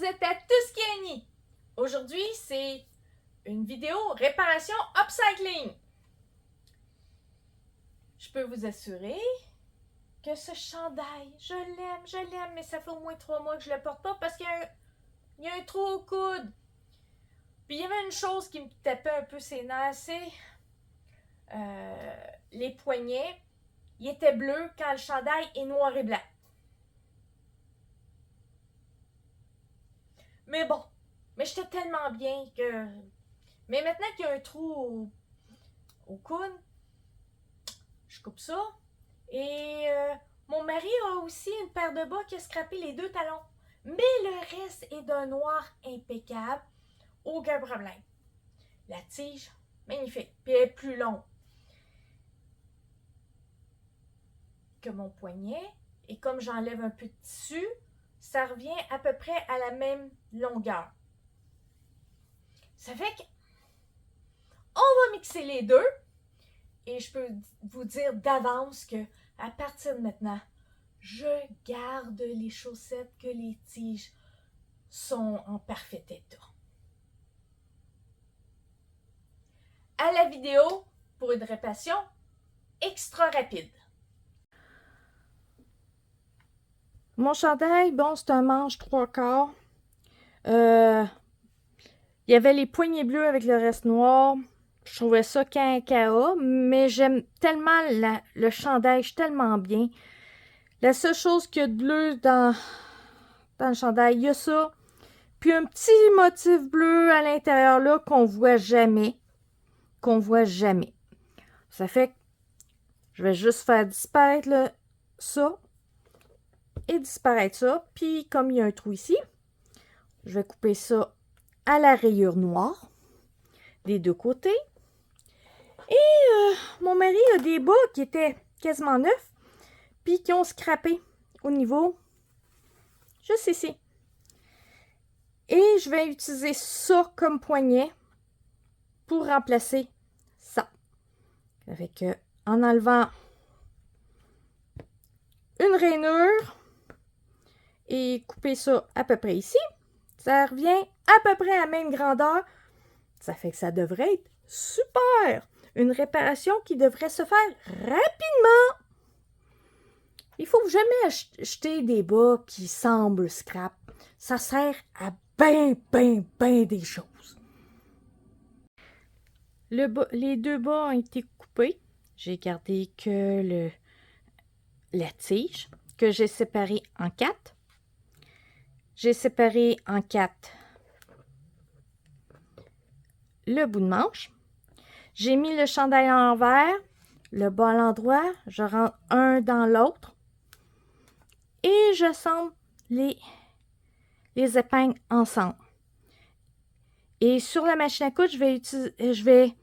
êtes à Tuscany. Aujourd'hui, c'est une vidéo réparation upcycling. Je peux vous assurer que ce chandail, je l'aime, mais ça fait au moins 3 mois que je le porte pas parce qu'il y a un trou au coude. Puis il y avait une chose qui me tapait un peu ses nerfs, c'est les poignets. Ils étaient bleus quand le chandail est noir et blanc. Mais bon, j'étais tellement bien que... Mais maintenant qu'il y a un trou au coude, je coupe ça. Et mon mari a aussi une paire de bas qui a scrappé les 2 talons. Mais le reste est d'un noir impeccable. Aucun problème. La tige, magnifique. Puis elle est plus longue que mon poignet. Et comme j'enlève un peu de tissu, ça revient à peu près à la même longueur. Ça fait que on va mixer les deux. Et je peux vous dire d'avance que à partir de maintenant, je garde les chaussettes que les tiges sont en parfait état. À la vidéo pour une réparation extra rapide. Mon chandail, bon, c'est un manche 3/4. Il y avait les poignets bleus avec le reste noir. Je trouvais ça quinca, mais j'aime tellement le chandail, je suis tellement bien. La seule chose qu'il y a de bleu dans le chandail, il y a ça. Puis un petit motif bleu à l'intérieur là qu'on voit jamais. Ça fait que je vais juste faire disparaître ça et disparaître ça. Puis comme il y a un trou ici, je vais couper ça à la rayure noire des 2 côtés. Et mon mari a des bas qui étaient quasiment neufs, puis qui ont scrappé au niveau juste ici. Et je vais utiliser ça comme poignet pour remplacer ça. Avec en enlevant une rainure et couper ça à peu près ici, ça revient à peu près à la même grandeur. Ça fait que ça devrait être super! Une réparation qui devrait se faire rapidement. Il faut jamais acheter des bas qui semblent scrap. Ça sert à ben des choses. Les 2 bas ont été coupés. J'ai gardé que la tige que j'ai séparée en 4. J'ai séparé en 4 le bout de manche. J'ai mis le chandail à l'envers, le bas à l'endroit. Je rentre un dans l'autre. Et j'assemble les épingles ensemble. Et sur la machine à coudre, je vais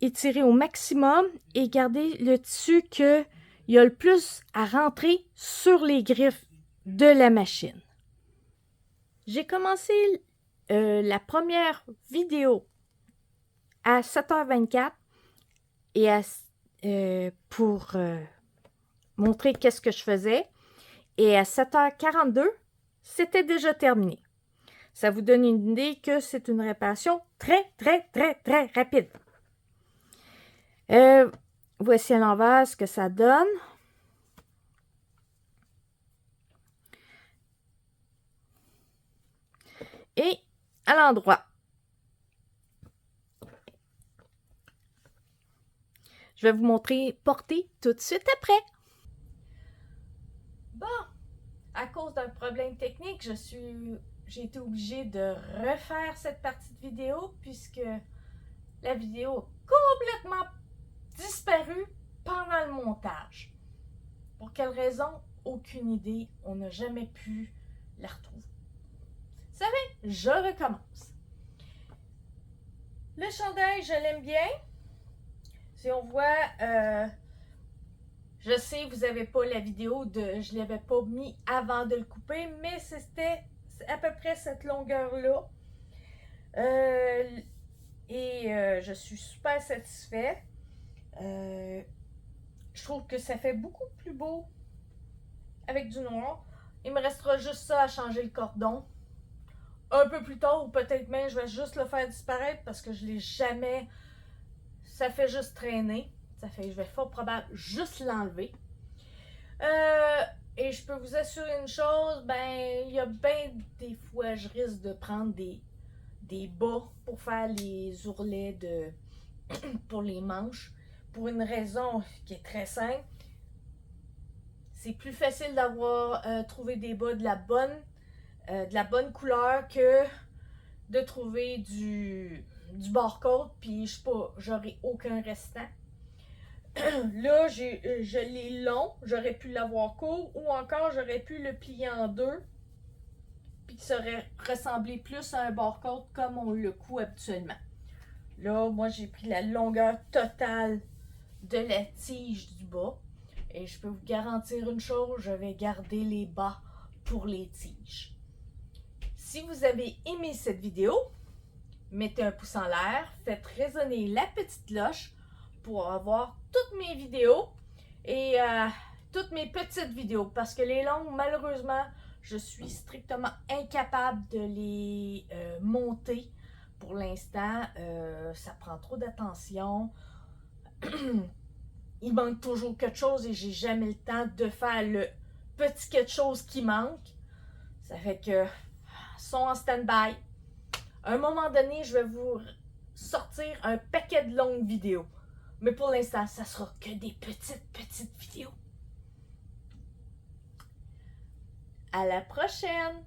étirer au maximum et garder le tissu qu'il y a le plus à rentrer sur les griffes de la machine. J'ai commencé la première vidéo à 7h24 et pour montrer qu'est-ce que je faisais. Et à 7h42, c'était déjà terminé. Ça vous donne une idée que c'est une réparation très rapide. Voici à l'envers ce que ça donne. Et à l'endroit. Je vais vous montrer porter tout de suite après. Bon, à cause d'un problème technique, j'ai été obligée de refaire cette partie de vidéo puisque la vidéo a complètement disparu pendant le montage. Pour quelle raison? Aucune idée. On n'a jamais pu la retrouver. Vous savez, je recommence. Le chandail, je l'aime bien. Si on voit, je sais, vous n'avez pas la vidéo je ne l'avais pas mis avant de le couper, mais c'était à peu près cette longueur-là. Je suis super satisfaite. Je trouve que ça fait beaucoup plus beau avec du noir. Il me restera juste ça à changer le cordon. un peu plus tard ou peut-être même je vais juste le faire disparaître parce que je l'ai jamais. Ça fait juste traîner. Ça fait que je vais fort probable juste l'enlever. Et je peux vous assurer une chose, ben il y a bien des fois je risque de prendre des bas pour faire les ourlets de pour les manches. Pour une raison qui est très simple. C'est plus facile d'avoir trouvé des bas de la bonne couleur que de trouver du barcode, puis je sais pas, j'aurais aucun restant. Là, je l'ai long, j'aurais pu l'avoir court, ou encore j'aurais pu le plier en deux, puis ça aurait ressemblé plus à un barcode comme on le coud habituellement. Là, moi, j'ai pris la longueur totale de la tige du bas. Et je peux vous garantir une chose, je vais garder les bas pour les tiges. Si vous avez aimé cette vidéo, mettez un pouce en l'air, faites résonner la petite cloche pour avoir toutes mes vidéos et toutes mes petites vidéos. Parce que les longues, malheureusement, je suis strictement incapable de les monter pour l'instant. Ça prend trop d'attention. Il manque toujours quelque chose et j'ai jamais le temps de faire le petit quelque chose qui manque. Ça fait que sont en stand-by. À un moment donné, je vais vous sortir un paquet de longues vidéos. Mais pour l'instant, ça sera que des petites vidéos. À la prochaine!